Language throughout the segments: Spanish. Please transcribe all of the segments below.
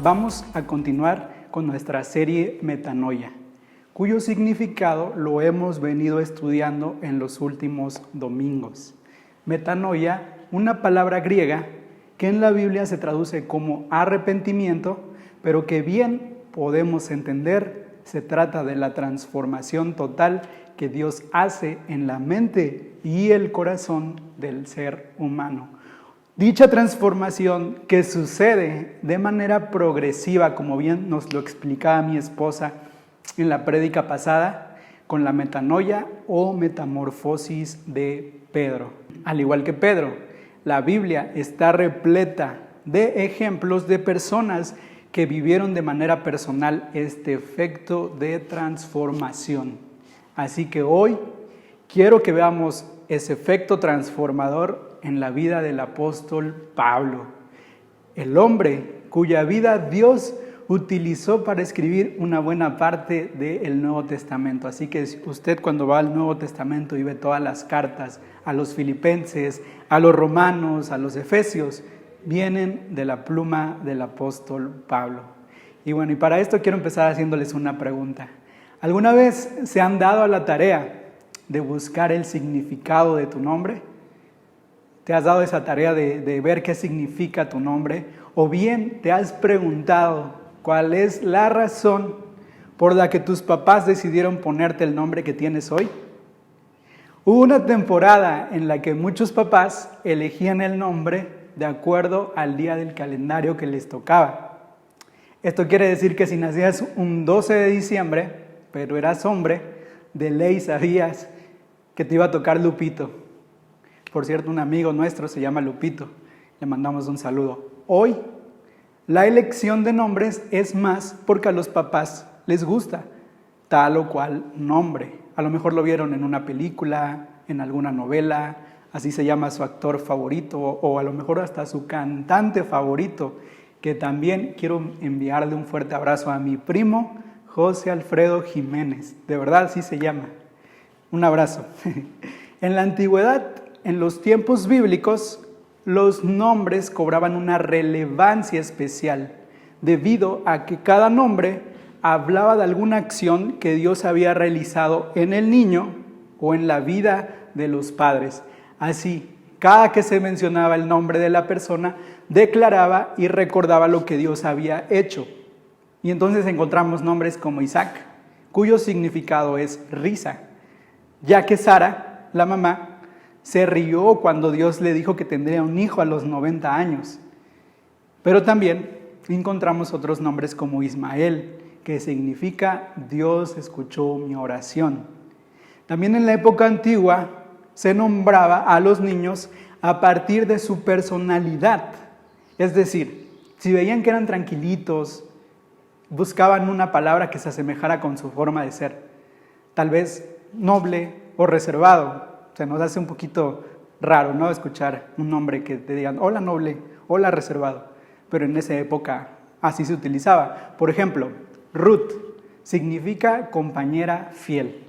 Vamos a continuar con nuestra serie Metanoia, cuyo significado lo hemos venido estudiando en los últimos domingos. Metanoia, una palabra griega que en la Biblia se traduce como arrepentimiento, pero que bien podemos entender, se trata de la transformación total que Dios hace en la mente y el corazón del ser humano. Dicha transformación que sucede de manera progresiva, como bien nos lo explicaba mi esposa en la prédica pasada, con la metanoia o metamorfosis de Pedro. Al igual que Pedro, la Biblia está repleta de ejemplos de personas que vivieron de manera personal este efecto de transformación. Así que hoy quiero que veamos ese efecto transformador en la vida del apóstol Pablo, el hombre cuya vida Dios utilizó para escribir una buena parte del Nuevo Testamento. Así que usted cuando va al Nuevo Testamento y ve todas las cartas a los filipenses, a los romanos, a los efesios, vienen de la pluma del apóstol Pablo. Y bueno, y para esto quiero empezar haciéndoles una pregunta. ¿Alguna vez se han dado a la tarea de buscar el significado de tu nombre? ¿Te has dado esa tarea de ver qué significa tu nombre? ¿O bien te has preguntado cuál es la razón por la que tus papás decidieron ponerte el nombre que tienes hoy? Hubo una temporada en la que muchos papás elegían el nombre de acuerdo al día del calendario que les tocaba. Esto quiere decir que si nacías un 12 de diciembre, pero eras hombre, de ley sabías que te iba a tocar Lupito. Por cierto, un amigo nuestro se llama Lupito, le mandamos un saludo. Hoy, la elección de nombres es más porque a los papás les gusta tal o cual nombre. A lo mejor lo vieron en una película, en alguna novela, así se llama su actor favorito, o a lo mejor hasta su cantante favorito, que también quiero enviarle un fuerte abrazo a mi primo, José Alfredo Jiménez. De verdad, así se llama. Un abrazo. En la antigüedad, en los tiempos bíblicos, los nombres cobraban una relevancia especial, debido a que cada nombre hablaba de alguna acción que Dios había realizado en el niño o en la vida de los padres. Así, cada que se mencionaba el nombre de la persona, declaraba y recordaba lo que Dios había hecho. Y entonces encontramos nombres como Isaac, cuyo significado es risa, ya que Sara, la mamá, se rió cuando Dios le dijo que tendría un hijo a los 90 años. Pero también encontramos otros nombres como Ismael, que significa Dios escuchó mi oración. También en la época antigua se nombraba a los niños a partir de su personalidad. Es decir, si veían que eran tranquilitos, buscaban una palabra que se asemejara con su forma de ser. Tal vez noble o reservado. Se nos hace un poquito raro, ¿no? Escuchar un nombre que te digan, hola noble, hola reservado. Pero en esa época así se utilizaba. Por ejemplo, Ruth significa compañera fiel.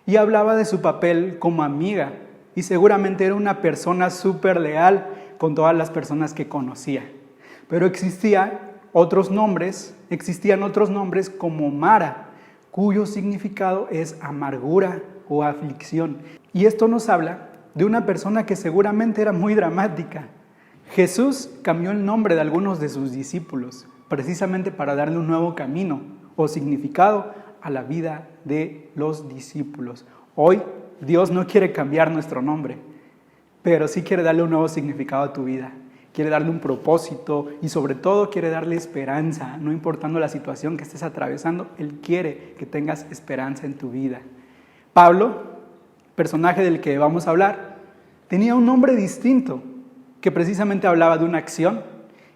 Y hablaba de su papel como amiga. Y seguramente era una persona súper leal con todas las personas que conocía. Pero existían otros nombres como Mara, cuyo significado es amargura o aflicción. Y esto nos habla de una persona que seguramente era muy dramática. Jesús cambió el nombre de algunos de sus discípulos, precisamente para darle un nuevo camino o significado a la vida de los discípulos. Hoy Dios no quiere cambiar nuestro nombre, pero sí quiere darle un nuevo significado a tu vida. Quiere darle un propósito y sobre todo quiere darle esperanza, no importando la situación que estés atravesando, Él quiere que tengas esperanza en tu vida. Pablo, personaje del que vamos a hablar, tenía un nombre distinto, que precisamente hablaba de una acción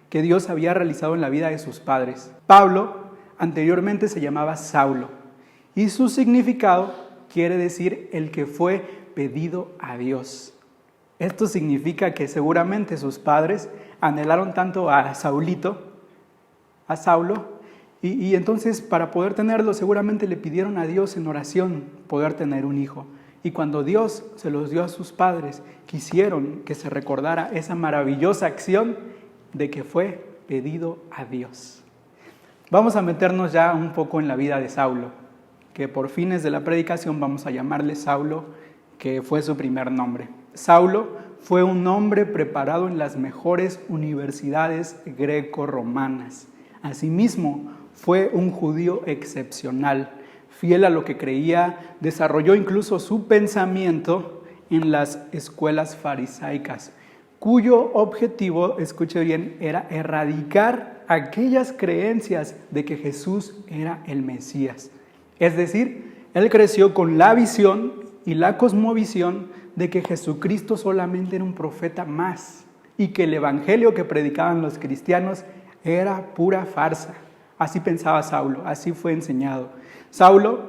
que Dios había realizado en la vida de sus padres. Pablo anteriormente se llamaba Saulo y su significado quiere decir el que fue pedido a Dios. Esto significa que seguramente sus padres anhelaron tanto a Saulo, y entonces para poder tenerlo seguramente le pidieron a Dios en oración poder tener un hijo. Y cuando Dios se los dio a sus padres, quisieron que se recordara esa maravillosa acción de que fue pedido a Dios. Vamos a meternos ya un poco en la vida de Saulo, que por fines de la predicación vamos a llamarle Saulo, que fue su primer nombre. Saulo fue un hombre preparado en las mejores universidades greco-romanas. Asimismo, fue un judío excepcional, fiel a lo que creía, desarrolló incluso su pensamiento en las escuelas farisaicas, cuyo objetivo, escuche bien, era erradicar aquellas creencias de que Jesús era el Mesías. Es decir, él creció con la visión y la cosmovisión de que Jesucristo solamente era un profeta más y que el evangelio que predicaban los cristianos era pura farsa. Así pensaba Saulo, así fue enseñado. Saulo,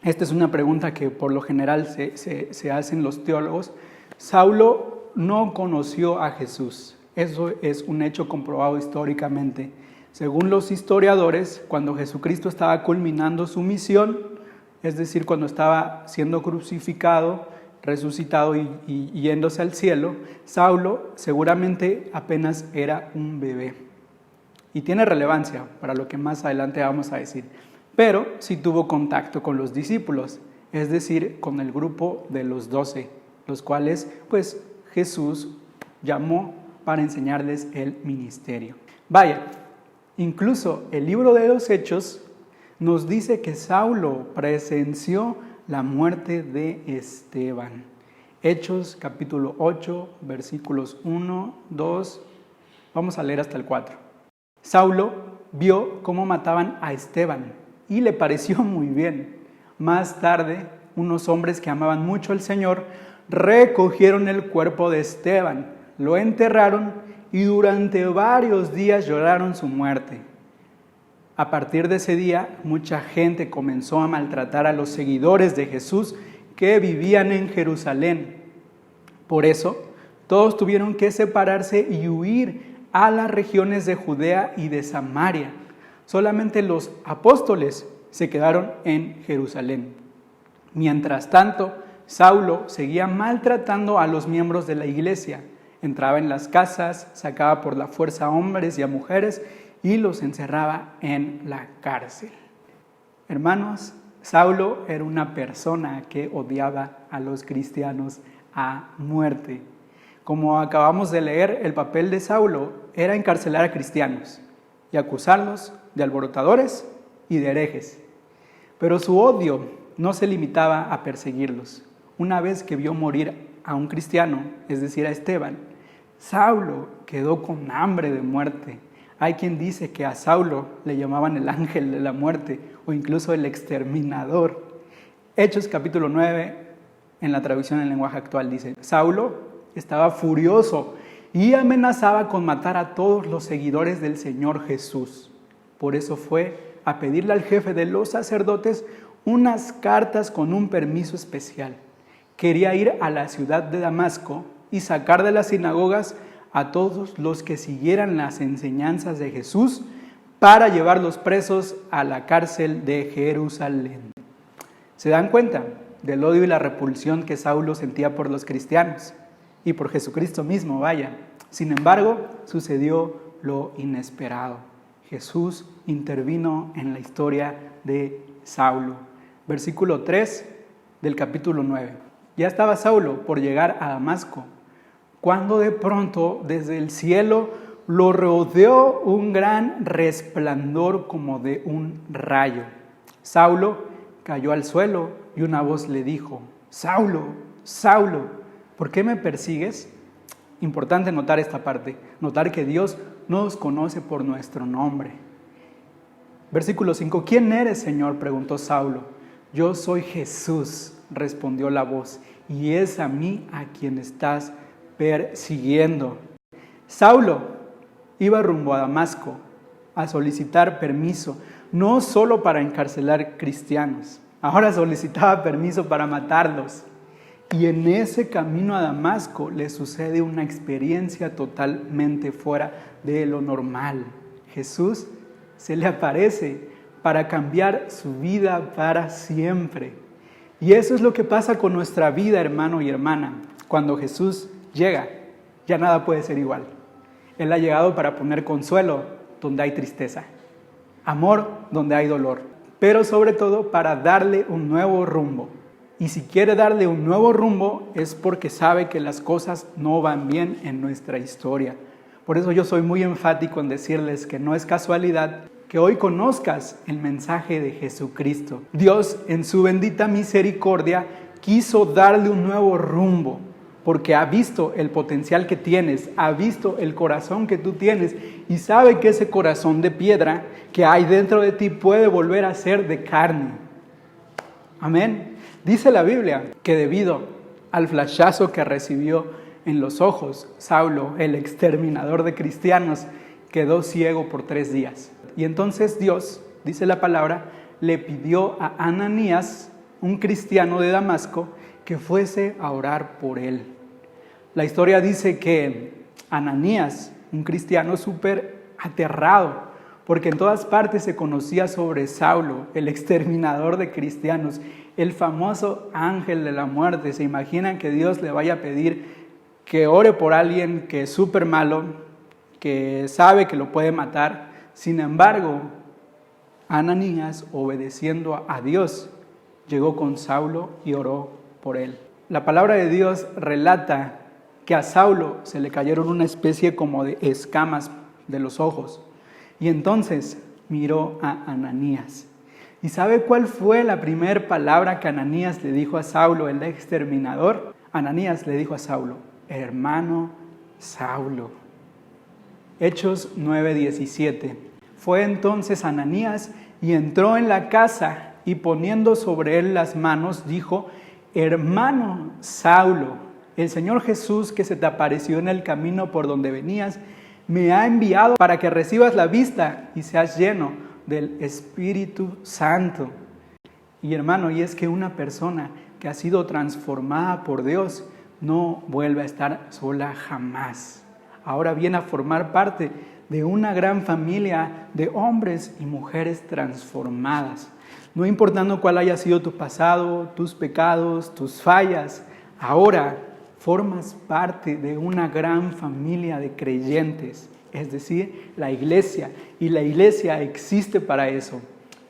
esta es una pregunta que por lo general se hacen los teólogos, Saulo no conoció a Jesús. Eso es un hecho comprobado históricamente. Según los historiadores, cuando Jesucristo estaba culminando su misión, es decir, cuando estaba siendo crucificado, resucitado y yéndose al cielo, Saulo seguramente apenas era un bebé. Y tiene relevancia para lo que más adelante vamos a decir. Pero sí tuvo contacto con los discípulos, es decir, con el grupo de los 12, los cuales pues Jesús llamó para enseñarles el ministerio. Vaya, incluso el libro de los Hechos nos dice que Saulo presenció la muerte de Esteban. Hechos capítulo 8, versículos 1, 2, vamos a leer hasta el 4. Saulo vio cómo mataban a Esteban y le pareció muy bien. Más tarde, unos hombres que amaban mucho al Señor recogieron el cuerpo de Esteban, lo enterraron y durante varios días lloraron su muerte. A partir de ese día, mucha gente comenzó a maltratar a los seguidores de Jesús que vivían en Jerusalén. Por eso, todos tuvieron que separarse y huir a las regiones de Judea y de Samaria. Solamente los apóstoles se quedaron en Jerusalén. Mientras tanto, Saulo seguía maltratando a los miembros de la iglesia. Entraba en las casas, sacaba por la fuerza a hombres y a mujeres y los encerraba en la cárcel. Hermanos, Saulo era una persona que odiaba a los cristianos a muerte. Como acabamos de leer, el papel de Saulo era encarcelar a cristianos y acusarlos de alborotadores y de herejes. Pero su odio no se limitaba a perseguirlos. Una vez que vio morir a un cristiano, es decir, a Esteban, Saulo quedó con hambre de muerte. Hay quien dice que a Saulo le llamaban el ángel de la muerte o incluso el exterminador. Hechos capítulo 9, en la traducción en lenguaje actual, dice: Saulo estaba furioso y amenazaba con matar a todos los seguidores del Señor Jesús. Por eso fue a pedirle al jefe de los sacerdotes unas cartas con un permiso especial. Quería ir a la ciudad de Damasco y sacar de las sinagogas a todos los que siguieran las enseñanzas de Jesús para llevarlos presos a la cárcel de Jerusalén. ¿Se dan cuenta del odio y la repulsión que Saulo sentía por los cristianos y por Jesucristo mismo? Vaya. Sin embargo, sucedió lo inesperado. Jesús intervino en la historia de Saulo. Versículo 3 del capítulo 9. Ya estaba Saulo por llegar a Damasco, cuando de pronto desde el cielo lo rodeó un gran resplandor como de un rayo. Saulo cayó al suelo y una voz le dijo: Saulo, Saulo, ¿por qué me persigues? Importante notar esta parte, notar que Dios nos conoce por nuestro nombre. Versículo 5, ¿quién eres, Señor?, preguntó Saulo. Yo soy Jesús, respondió la voz, y es a mí a quien estás persiguiendo. Saulo iba rumbo a Damasco a solicitar permiso, no solo para encarcelar cristianos, ahora solicitaba permiso para matarlos. Y en ese camino a Damasco le sucede una experiencia totalmente fuera de lo normal. Jesús se le aparece para cambiar su vida para siempre. Y eso es lo que pasa con nuestra vida, hermano y hermana. Cuando Jesús llega, ya nada puede ser igual. Él ha llegado para poner consuelo donde hay tristeza. amor donde hay dolor, pero sobre todo para darle un nuevo rumbo. Y si quiere darle un nuevo rumbo es porque sabe que las cosas no van bien en nuestra historia. Por eso yo soy muy enfático en decirles que no es casualidad que hoy conozcas el mensaje de Jesucristo. Dios, en su bendita misericordia, quiso darle un nuevo rumbo, porque ha visto el potencial que tienes, ha visto el corazón que tú tienes y sabe que ese corazón de piedra que hay dentro de ti puede volver a ser de carne. Amén. Dice la Biblia que debido al flashazo que recibió en los ojos, Saulo, el exterminador de cristianos, quedó ciego por 3 días. Y entonces Dios, dice la palabra, le pidió a Ananías, un cristiano de Damasco, que fuese a orar por él. La historia dice que Ananías, un cristiano súper aterrado, porque en todas partes se conocía sobre Saulo, el exterminador de cristianos, el famoso ángel de la muerte. ¿Se imaginan que Dios le vaya a pedir que ore por alguien que es súper malo, que sabe que lo puede matar? Sin embargo, Ananías, obedeciendo a Dios, llegó con Saulo y oró por él. La palabra de Dios relata que a Saulo se le cayeron una especie como de escamas de los ojos. Y entonces miró a Ananías. ¿Y sabe cuál fue la primera palabra que Ananías le dijo a Saulo, el exterminador? Ananías le dijo a Saulo: hermano Saulo. Hechos 9:17. Fue entonces Ananías y entró en la casa y poniendo sobre él las manos dijo: hermano Saulo, el Señor Jesús que se te apareció en el camino por donde venías, me ha enviado para que recibas la vista y seas lleno del Espíritu Santo. Y hermano, y es que una persona que ha sido transformada por Dios no vuelve a estar sola jamás. Ahora viene a formar parte de una gran familia de hombres y mujeres transformadas. No importando cuál haya sido tu pasado, tus pecados, tus fallas, ahora formas parte de una gran familia de creyentes, es decir, la iglesia. Y la iglesia existe para eso,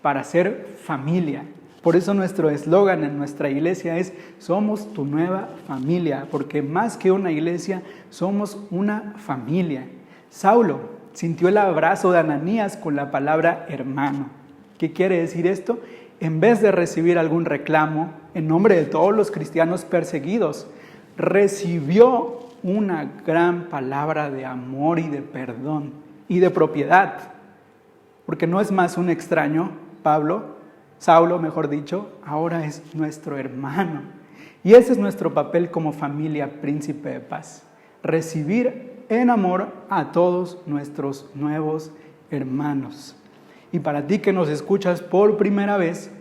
para ser familia. Por eso nuestro eslogan en nuestra iglesia es: somos tu nueva familia, porque más que una iglesia, somos una familia. Saulo sintió el abrazo de Ananías con la palabra hermano. ¿Qué quiere decir esto? En vez de recibir algún reclamo en nombre de todos los cristianos perseguidos, recibió una gran palabra de amor y de perdón y de propiedad. Porque no es más un extraño, Saulo, mejor dicho, ahora es nuestro hermano. Y ese es nuestro papel como familia Príncipe de Paz: recibir en amor a todos nuestros nuevos hermanos. Y para ti que nos escuchas por primera vez,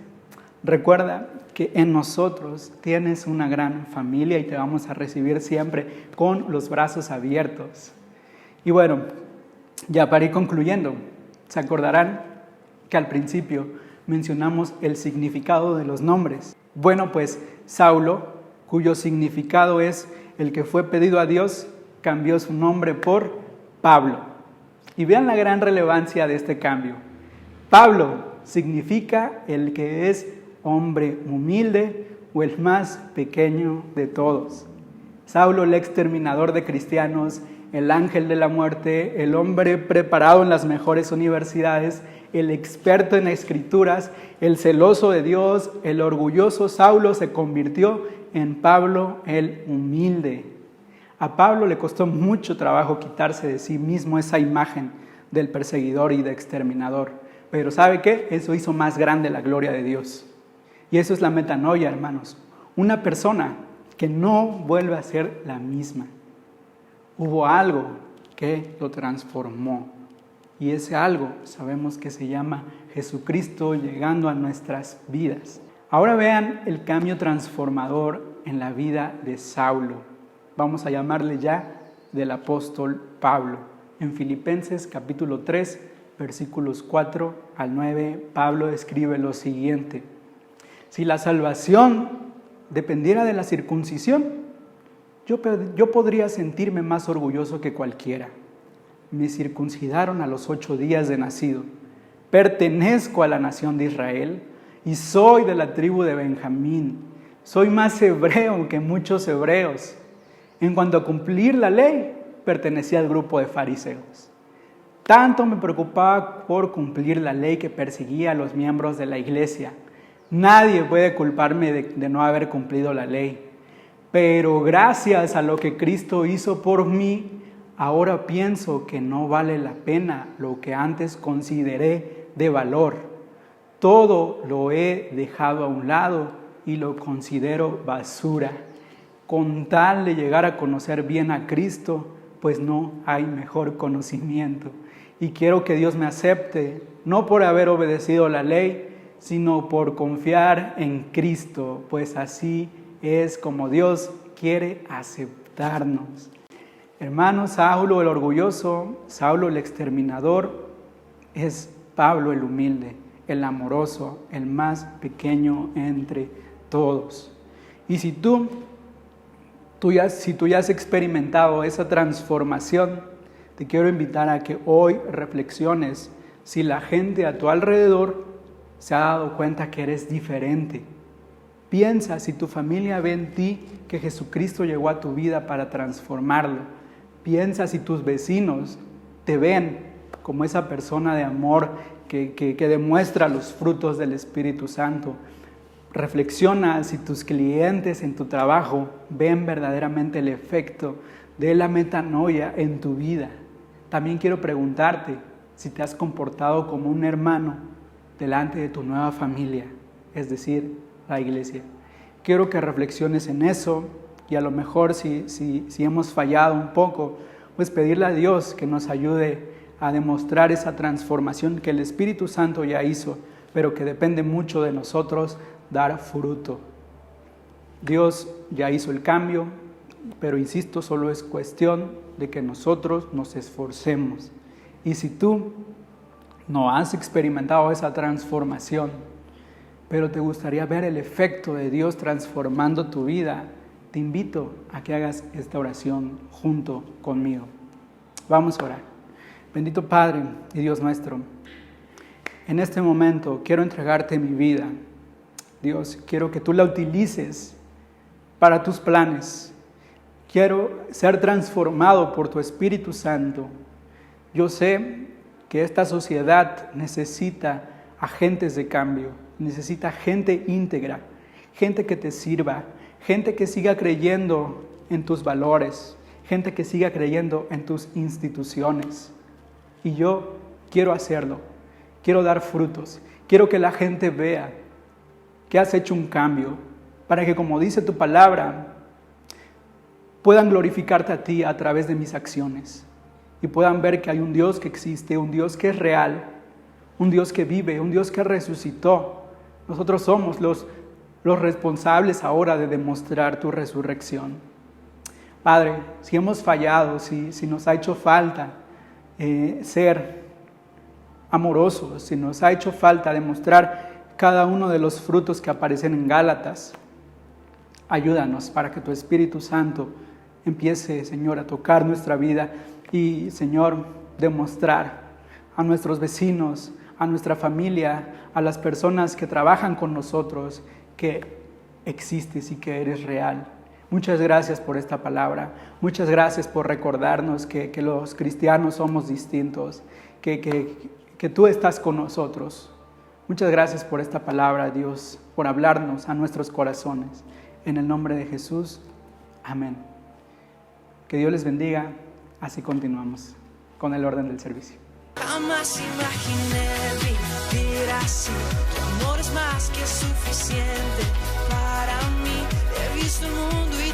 recuerda que en nosotros tienes una gran familia y te vamos a recibir siempre con los brazos abiertos. Y bueno, ya para ir concluyendo, se acordarán que al principio mencionamos el significado de los nombres. Bueno, pues Saulo, cuyo significado es el que fue pedido a Dios, cambió su nombre por Pablo. Y vean la gran relevancia de este cambio. Pablo significa el que es hombre humilde o el más pequeño de todos. Saulo, el exterminador de cristianos, el ángel de la muerte, el hombre preparado en las mejores universidades, el experto en escrituras, el celoso de Dios, el orgulloso Saulo se convirtió en Pablo el humilde. A Pablo le costó mucho trabajo quitarse de sí mismo esa imagen del perseguidor y de exterminador. Pero ¿sabe qué? Eso hizo más grande la gloria de Dios. Y eso es la metanoia, hermanos. Una persona que no vuelve a ser la misma. Hubo algo que lo transformó. Y ese algo sabemos que se llama Jesucristo llegando a nuestras vidas. Ahora vean el cambio transformador en la vida de Saulo. Vamos a llamarle ya del apóstol Pablo. En Filipenses capítulo 3, versículos 4 al 9, Pablo escribe lo siguiente: si la salvación dependiera de la circuncisión, yo podría sentirme más orgulloso que cualquiera. Me circuncidaron a los 8 días de nacido, pertenezco a la nación de Israel y soy de la tribu de Benjamín. Soy más hebreo que muchos hebreos. En cuanto a cumplir la ley, pertenecía al grupo de fariseos. Tanto me preocupaba por cumplir la ley que perseguía a los miembros de la iglesia. Nadie puede culparme de no haber cumplido la ley. Pero gracias a lo que Cristo hizo por mí, ahora pienso que no vale la pena lo que antes consideré de valor. Todo lo he dejado a un lado y lo considero basura. Con tal de llegar a conocer bien a Cristo, pues no hay mejor conocimiento. Y quiero que Dios me acepte, no por haber obedecido la ley, sino por confiar en Cristo, pues así es como Dios quiere aceptarnos. Hermano, Saulo el orgulloso, Saulo el exterminador, es Pablo el humilde, el amoroso, el más pequeño entre todos. Y si tú ya has experimentado esa transformación, te quiero invitar a que hoy reflexiones si la gente a tu alrededor se ha dado cuenta que eres diferente. Piensa si tu familia ve en ti que Jesucristo llegó a tu vida para transformarlo. Piensa si tus vecinos te ven como esa persona de amor que demuestra los frutos del Espíritu Santo. Reflexiona si tus clientes en tu trabajo ven verdaderamente el efecto de la metanoia en tu vida. También quiero preguntarte si te has comportado como un hermano delante de tu nueva familia, es decir, la iglesia. Quiero que reflexiones en eso y a lo mejor si hemos fallado un poco, pues pedirle a Dios que nos ayude a demostrar esa transformación que el Espíritu Santo ya hizo, pero que depende mucho de nosotros dar fruto. Dios ya hizo el cambio, pero insisto, solo es cuestión de que nosotros nos esforcemos. Y si tú no has experimentado esa transformación, pero te gustaría ver el efecto de Dios transformando tu vida, te invito a que hagas esta oración junto conmigo. Vamos a orar. Bendito Padre y Dios nuestro, en este momento quiero entregarte mi vida. Dios, quiero que tú la utilices para tus planes. Quiero ser transformado por tu Espíritu Santo. Yo sé que esta sociedad necesita agentes de cambio, necesita gente íntegra, gente que te sirva, gente que siga creyendo en tus valores, gente que siga creyendo en tus instituciones. Y yo quiero hacerlo, quiero dar frutos, quiero que la gente vea que has hecho un cambio, para que, como dice tu palabra, puedan glorificarte a ti a través de mis acciones y puedan ver que hay un Dios que existe, un Dios que es real, un Dios que vive, un Dios que resucitó. Nosotros somos los responsables ahora de demostrar tu resurrección. Padre, si hemos fallado, si nos ha hecho falta ser amorosos, si nos ha hecho falta demostrar cada uno de los frutos que aparecen en Gálatas, ayúdanos para que tu Espíritu Santo empiece, Señor, a tocar nuestra vida y, Señor, demostrar a nuestros vecinos, a nuestra familia, a las personas que trabajan con nosotros, que existes y que eres real. Muchas gracias por esta palabra. Muchas gracias por recordarnos que los cristianos somos distintos, que tú estás con nosotros. Muchas gracias por esta palabra, Dios, por hablarnos a nuestros corazones. En el nombre de Jesús, amén. Que Dios les bendiga. Así continuamos con el orden del servicio. Jamás imaginé vivir así. Tu amor es más que suficiente para mí. He visto el mundo y